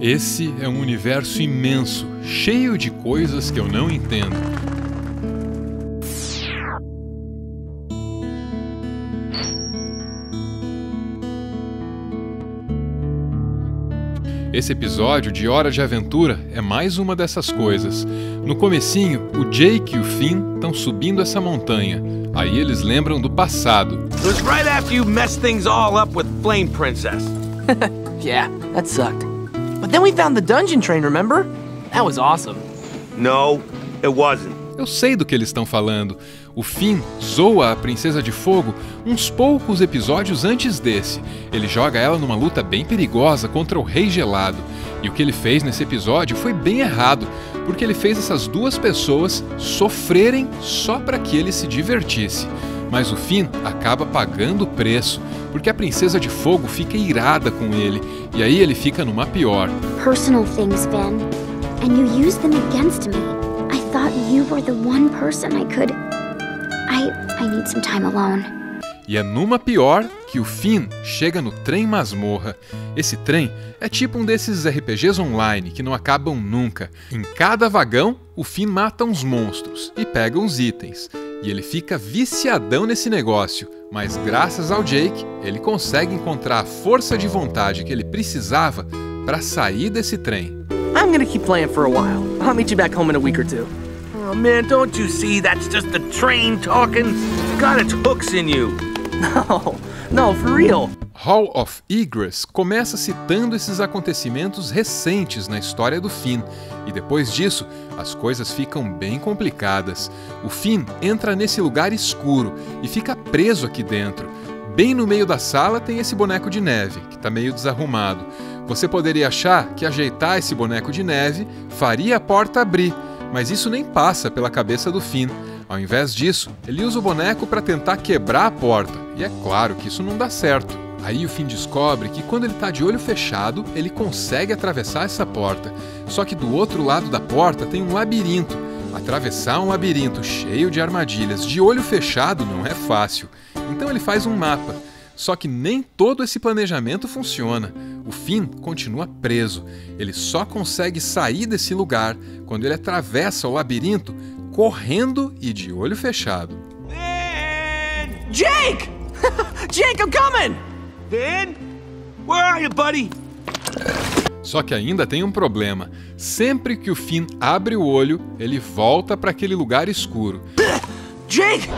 Esse é um universo imenso, cheio de coisas que eu não entendo. Esse episódio de Hora de Aventura é mais uma dessas coisas. No comecinho, o Jake e o Finn estão subindo essa montanha. Aí eles lembram do passado. It was right after you messed things all up with Flame Princess. Yeah, that sucked. But then we found the dungeon train, remember? That was awesome. No, it wasn't. Eu sei do que eles estão falando. O Finn zoa a Princesa de Fogo uns poucos episódios antes desse. Ele joga ela numa luta bem perigosa contra o Rei Gelado. E o que ele fez nesse episódio foi bem errado, porque ele fez essas duas pessoas sofrerem só para que ele se divertisse. Mas o Finn acaba pagando o preço, porque a Princesa de Fogo fica irada com ele, e aí ele fica numa pior. Personal things, Finn. And you use them against me. I thought you were the one person I could... I need some time alone. E é numa pior que o Finn chega no trem masmorra. Esse trem é tipo um desses RPGs online que não acabam nunca. Em cada vagão, o Finn mata uns monstros e pega uns itens. E ele fica viciadão nesse negócio, mas graças ao Jake, ele consegue encontrar a força de vontade que ele precisava para sair desse trem. I'm gonna keep playing for a while. I'll meet you back home in a week or two. Oh man, don't you see? That's just the train talking. It's got its hooks in you. No, for real. Hall of Egress começa citando esses acontecimentos recentes na história do Finn, e depois disso, as coisas ficam bem complicadas. O Finn entra nesse lugar escuro e fica preso aqui dentro. Bem no meio da sala tem esse boneco de neve, que está meio desarrumado. Você poderia achar que ajeitar esse boneco de neve faria a porta abrir, mas isso nem passa pela cabeça do Finn. Ao invés disso, ele usa o boneco para tentar quebrar a porta, e é claro que isso não dá certo. Aí o Finn descobre que quando ele está de olho fechado, ele consegue atravessar essa porta. Só que do outro lado da porta tem um labirinto. Atravessar um labirinto cheio de armadilhas de olho fechado não é fácil. Então ele faz um mapa. Só que nem todo esse planejamento funciona. O Finn continua preso. Ele só consegue sair desse lugar quando ele atravessa o labirinto correndo e de olho fechado. Finn! Jake! Jake, I'm coming! Finn? Where are you, buddy? Só que ainda tem um problema. Sempre que o Finn abre o olho, ele volta para aquele lugar escuro. Jake!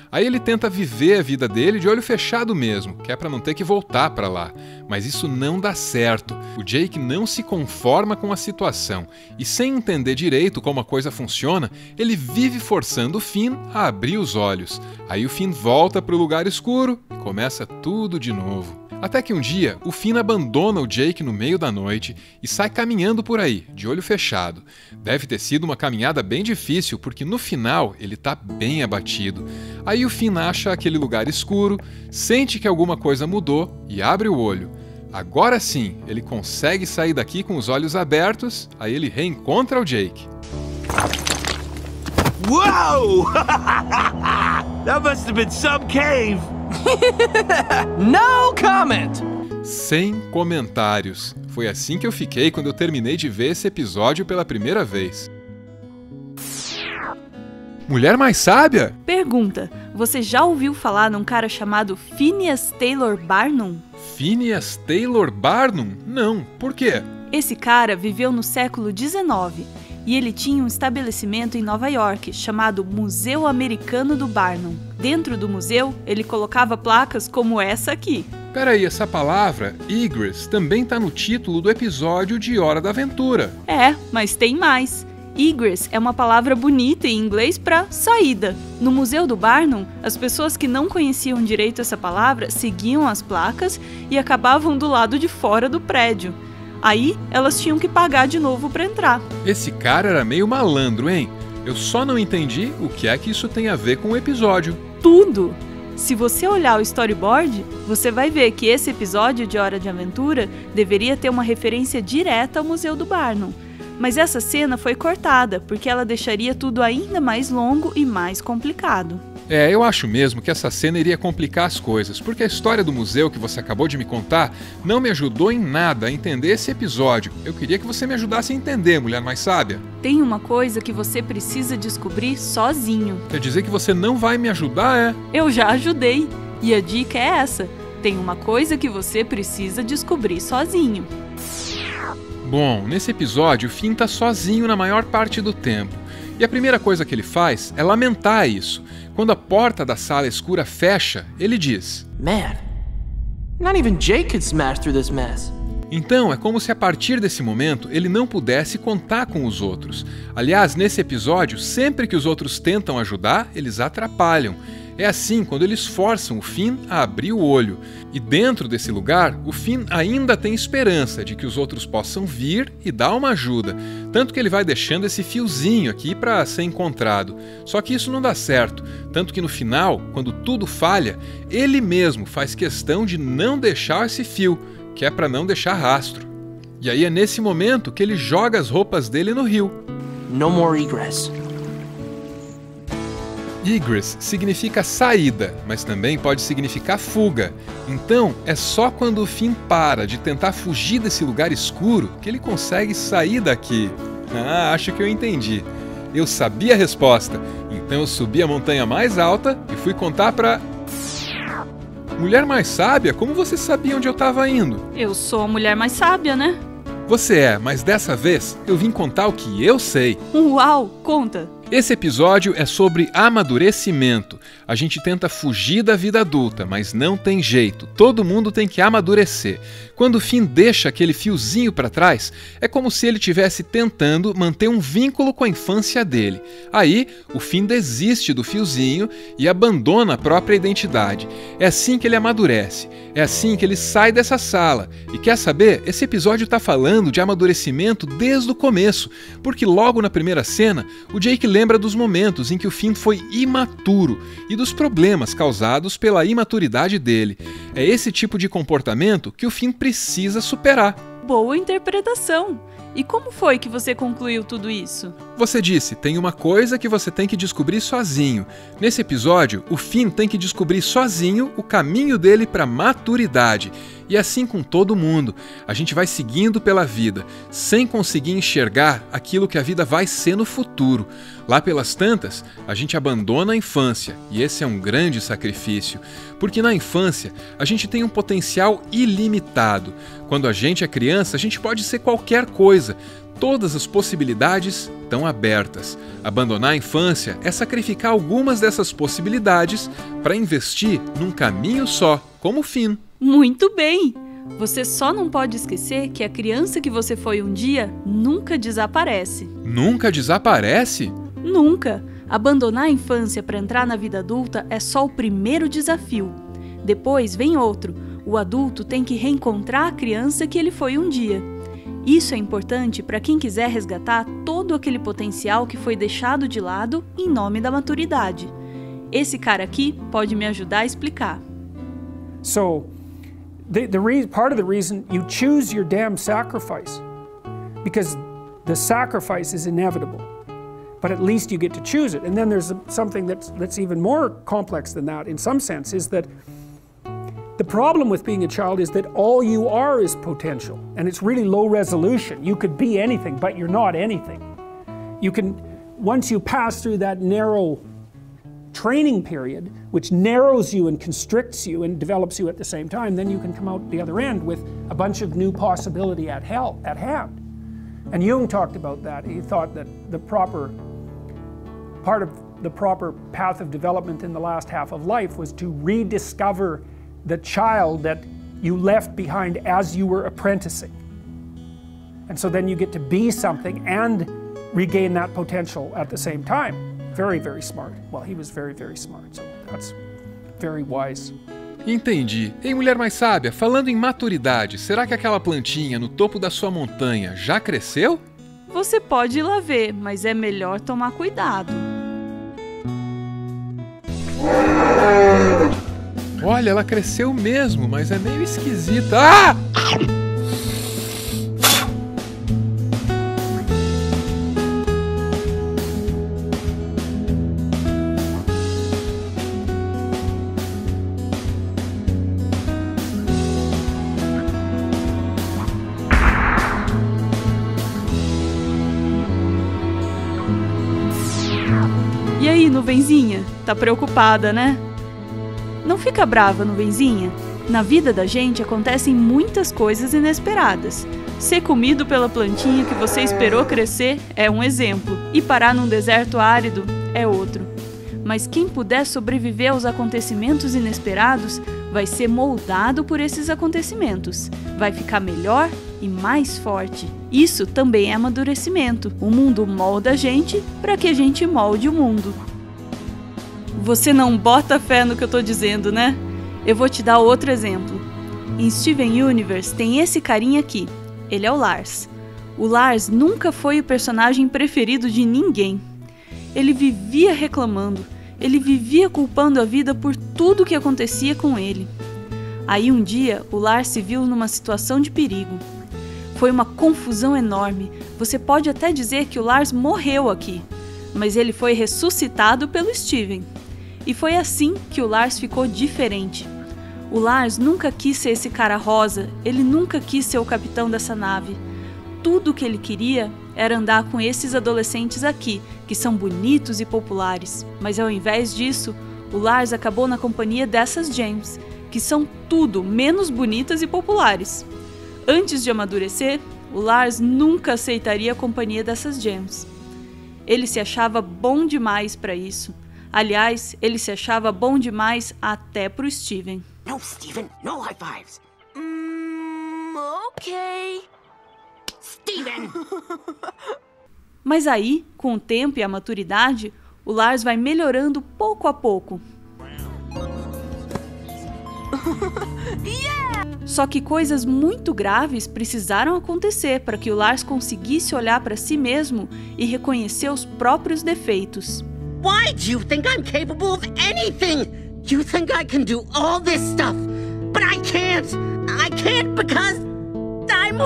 Aí ele tenta viver a vida dele de olho fechado mesmo, que é para não ter que voltar para lá. Mas isso não dá certo. O Jake não se conforma com a situação e, sem entender direito como a coisa funciona, ele vive forçando o Finn a abrir os olhos. Aí o Finn volta para o lugar escuro e começa tudo de novo. Até que um dia, o Finn abandona o Jake no meio da noite e sai caminhando por aí, de olho fechado. Deve ter sido uma caminhada bem difícil, porque no final ele tá bem abatido. Aí o Finn acha aquele lugar escuro, sente que alguma coisa mudou e abre o olho. Agora sim, ele consegue sair daqui com os olhos abertos, aí ele reencontra o Jake. Whoa! That must have been some cave. No comment! Sem comentários. Foi assim que eu fiquei quando eu terminei de ver esse episódio pela primeira vez. Mulher mais sábia? Pergunta: você já ouviu falar num cara chamado Phineas Taylor Barnum? Phineas Taylor Barnum? Não, por quê? Esse cara viveu no século XIX e ele tinha um estabelecimento em Nova York chamado Museu Americano do Barnum. Dentro do museu, ele colocava placas como essa aqui. Peraí, essa palavra, Egress, também tá no título do episódio de Hora da Aventura. É, mas tem mais. Egress é uma palavra bonita em inglês para saída. No Museu do Barnum, as pessoas que não conheciam direito essa palavra seguiam as placas e acabavam do lado de fora do prédio. Aí, elas tinham que pagar de novo para entrar. Esse cara era meio malandro, hein? Eu só não entendi o que é que isso tem a ver com o episódio. Tudo! Se você olhar o storyboard, você vai ver que esse episódio de Hora de Aventura deveria ter uma referência direta ao Museu do Barnum. Mas essa cena foi cortada, porque ela deixaria tudo ainda mais longo e mais complicado. Eu acho mesmo que essa cena iria complicar as coisas, porque a história do museu que você acabou de me contar não me ajudou em nada a entender esse episódio. Eu queria que você me ajudasse a entender, mulher mais sábia. Tem uma coisa que você precisa descobrir sozinho. Quer dizer que você não vai me ajudar, Eu já ajudei. E a dica é essa. Tem uma coisa que você precisa descobrir sozinho. Bom, nesse episódio, o Finn tá sozinho na maior parte do tempo. E a primeira coisa que ele faz é lamentar isso. Quando a porta da sala escura fecha, ele diz: Man, not even Jake could smash through this mess. Então, é como se a partir desse momento ele não pudesse contar com os outros. Aliás, nesse episódio, sempre que os outros tentam ajudar, eles atrapalham. É assim quando eles forçam o Finn a abrir o olho. E dentro desse lugar, o Finn ainda tem esperança de que os outros possam vir e dar uma ajuda. Tanto que ele vai deixando esse fiozinho aqui para ser encontrado. Só que isso não dá certo. Tanto que no final, quando tudo falha, ele mesmo faz questão de não deixar esse fio, que é para não deixar rastro. E aí é nesse momento que ele joga as roupas dele no rio. No more egress. Egress significa saída, mas também pode significar fuga. Então, é só quando o Finn para de tentar fugir desse lugar escuro que ele consegue sair daqui. Acho que eu entendi. Eu sabia a resposta, então eu subi a montanha mais alta e fui contar pra... Mulher mais sábia, como você sabia onde eu estava indo? Eu sou a mulher mais sábia, né? Você é, mas dessa vez eu vim contar o que eu sei. Uau, conta! Esse episódio é sobre amadurecimento. A gente tenta fugir da vida adulta, mas não tem jeito. Todo mundo tem que amadurecer. Quando o Finn deixa aquele fiozinho para trás, é como se ele estivesse tentando manter um vínculo com a infância dele. Aí, o Finn desiste do fiozinho e abandona a própria identidade. É assim que ele amadurece. É assim que ele sai dessa sala. E quer saber? Esse episódio está falando de amadurecimento desde o começo, porque logo na primeira cena, o Jake lembra dos momentos em que o Finn foi imaturo e dos problemas causados pela imaturidade dele. É esse tipo de comportamento que o Finn precisa superar. Boa interpretação! E como foi que você concluiu tudo isso? Você disse, tem uma coisa que você tem que descobrir sozinho. Nesse episódio, o Finn tem que descobrir sozinho o caminho dele para maturidade. E assim com todo mundo, a gente vai seguindo pela vida, sem conseguir enxergar aquilo que a vida vai ser no futuro. Lá pelas tantas, a gente abandona a infância, e esse é um grande sacrifício, porque na infância a gente tem um potencial ilimitado. Quando a gente é criança, a gente pode ser qualquer coisa. Todas as possibilidades estão abertas. Abandonar a infância é sacrificar algumas dessas possibilidades para investir num caminho só, como o Finn. Muito bem! Você só não pode esquecer que a criança que você foi um dia nunca desaparece. Nunca desaparece? Nunca! Abandonar a infância para entrar na vida adulta é só o primeiro desafio. Depois vem outro. O adulto tem que reencontrar a criança que ele foi um dia. Isso é importante para quem quiser resgatar todo aquele potencial que foi deixado de lado em nome da maturidade. Esse cara aqui pode me ajudar a explicar. So, part of the reason you choose your damn sacrifice, because the sacrifice is inevitable, but at least you get to choose it. And then there's something that's even more complex than that in some sense, is that the problem with being a child is that all you are is potential, and it's really low resolution. You could be anything, but you're not anything. You can, once you pass through that narrow training period, which narrows you and constricts you and develops you at the same time, then you can come out the other end with a bunch of new possibility at hand. And Jung talked about that. He thought that the proper part of the proper path of development in the last half of life was to rediscover the child that you left behind as you were apprenticing. And so then you get to be something and regain that potential at the same time. Very, very smart. Well, he was very, very smart, so that's very wise. Entendi. Ei, mulher mais sábia, falando em maturidade, será que aquela plantinha no topo da sua montanha já cresceu? Você pode ir lá ver, mas é melhor tomar cuidado. Olha, ela cresceu mesmo, mas é meio esquisita. Ah! nuvenzinha? Tá preocupada, né? Não fica brava, nuvenzinha. Na vida da gente acontecem muitas coisas inesperadas. Ser comido pela plantinha que você esperou crescer é um exemplo, e parar num deserto árido é outro. Mas quem puder sobreviver aos acontecimentos inesperados vai ser moldado por esses acontecimentos. Vai ficar melhor e mais forte. Isso também é amadurecimento. O mundo molda a gente para que a gente molde o mundo. Você não bota fé no que eu tô dizendo, né? Eu vou te dar outro exemplo. Em Steven Universe tem esse carinha aqui. Ele é o Lars. O Lars nunca foi o personagem preferido de ninguém. Ele vivia reclamando. Ele vivia culpando a vida por tudo que acontecia com ele. Aí um dia, o Lars se viu numa situação de perigo. Foi uma confusão enorme. Você pode até dizer que o Lars morreu aqui, mas ele foi ressuscitado pelo Steven. E foi assim que o Lars ficou diferente. O Lars nunca quis ser esse cara rosa, ele nunca quis ser o capitão dessa nave. Tudo que ele queria era andar com esses adolescentes aqui, que são bonitos e populares. Mas ao invés disso, o Lars acabou na companhia dessas Gems, que são tudo menos bonitas e populares. Antes de amadurecer, o Lars nunca aceitaria a companhia dessas Gems. Ele se achava bom demais para isso. Aliás, ele se achava bom demais até pro Steven. No, Steven, no high fives. Okay. Steven! Mas aí, com o tempo e a maturidade, o Lars vai melhorando pouco a pouco. Só que coisas muito graves precisaram acontecer para que o Lars conseguisse olhar para si mesmo e reconhecer os próprios defeitos. Why do you think I'm capable of anything? You think I can do all this stuff, but I can't. I can't because I'm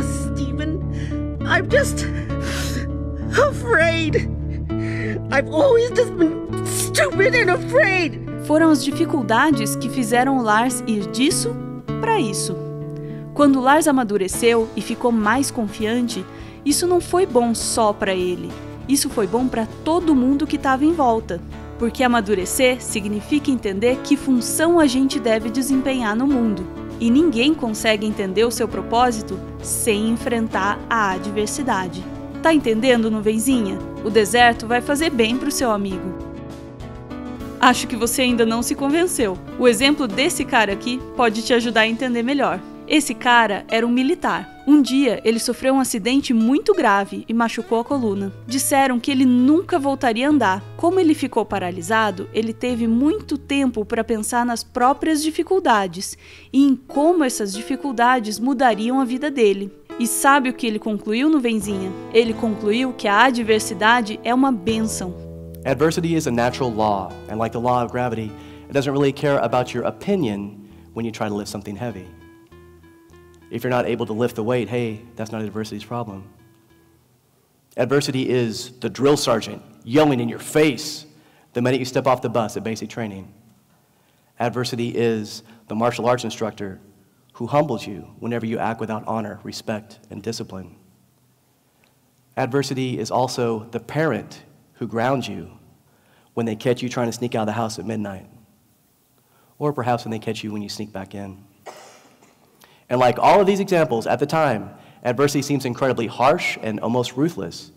Steven. I'm just afraid. I've always just been stupid and afraid. Foram as dificuldades que fizeram o Lars ir disso para isso. Quando o Lars amadureceu e ficou mais confiante, isso não foi bom só para ele. Isso foi bom para todo mundo que estava em volta. Porque amadurecer significa entender que função a gente deve desempenhar no mundo. E ninguém consegue entender o seu propósito sem enfrentar a adversidade. Tá entendendo, nuvenzinha? O deserto vai fazer bem pro seu amigo. Acho que você ainda não se convenceu. O exemplo desse cara aqui pode te ajudar a entender melhor. Esse cara era um militar. Um dia, ele sofreu um acidente muito grave e machucou a coluna. Disseram que ele nunca voltaria a andar. Como ele ficou paralisado, ele teve muito tempo para pensar nas próprias dificuldades e em como essas dificuldades mudariam a vida dele. E sabe o que ele concluiu, nuvenzinha? Ele concluiu que a adversidade é uma bênção. Adversity is a natural law, and like the law of gravity, it doesn't really care about your opinion when you try to lift something heavy. If you're not able to lift the weight, hey, that's not adversity's problem. Adversity is the drill sergeant yelling in your face the minute you step off the bus at basic training. Adversity is the martial arts instructor who humbles you whenever you act without honor, respect, and discipline. Adversity is also the parent who grounds you when they catch you trying to sneak out of the house at midnight. Or perhaps when they catch you when you sneak back in. And like all of these examples, at the time, adversity seems incredibly harsh and almost ruthless.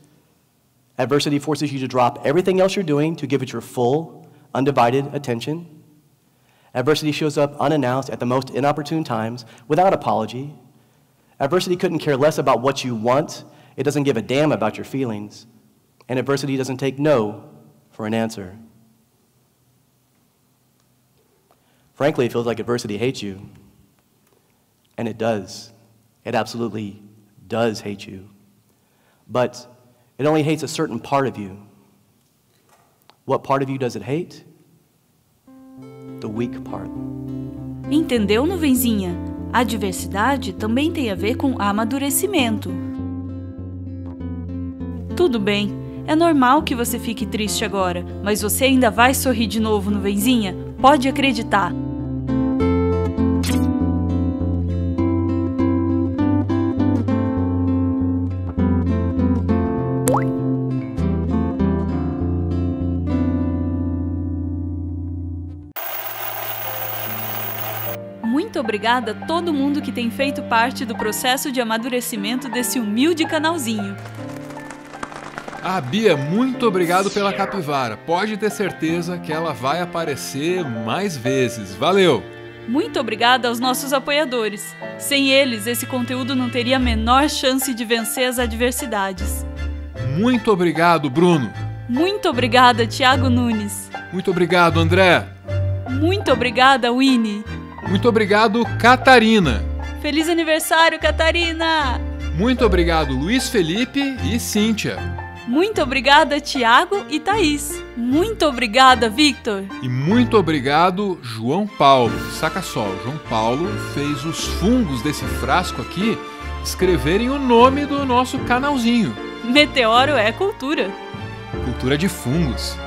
Adversity forces you to drop everything else you're doing to give it your full, undivided attention. Adversity shows up unannounced at the most inopportune times, without apology. Adversity couldn't care less about what you want. It doesn't give a damn about your feelings. And adversity doesn't take no for an answer. Frankly, it feels like adversity hates you. And it does. It absolutely does hate you. But it only hates a certain part of you. What part of you does it hate? The weak part. Entendeu, nuvenzinha? A adversidade também tem a ver com amadurecimento. Tudo bem, é normal que você fique triste agora, mas você ainda vai sorrir de novo, nuvenzinha? Pode acreditar. muito obrigada a todo mundo que tem feito parte do processo de amadurecimento desse humilde canalzinho. Ah, Bia, muito obrigado pela capivara. Pode ter certeza que ela vai aparecer mais vezes. Valeu! Muito obrigada aos nossos apoiadores. Sem eles, esse conteúdo não teria a menor chance de vencer as adversidades. Muito obrigado, Bruno. Muito obrigada, Thiago Nunes. Muito obrigado, André. Muito obrigada, Winnie. Muito obrigado, Catarina. Feliz aniversário, Catarina! Muito obrigado, Luiz Felipe e Cíntia. Muito obrigada, Thiago e Thaís. Muito obrigada, Victor. E muito obrigado, João Paulo. Saca só, o João Paulo fez os fungos desse frasco aqui escreverem o nome do nosso canalzinho. Meteoro é cultura. Cultura de fungos.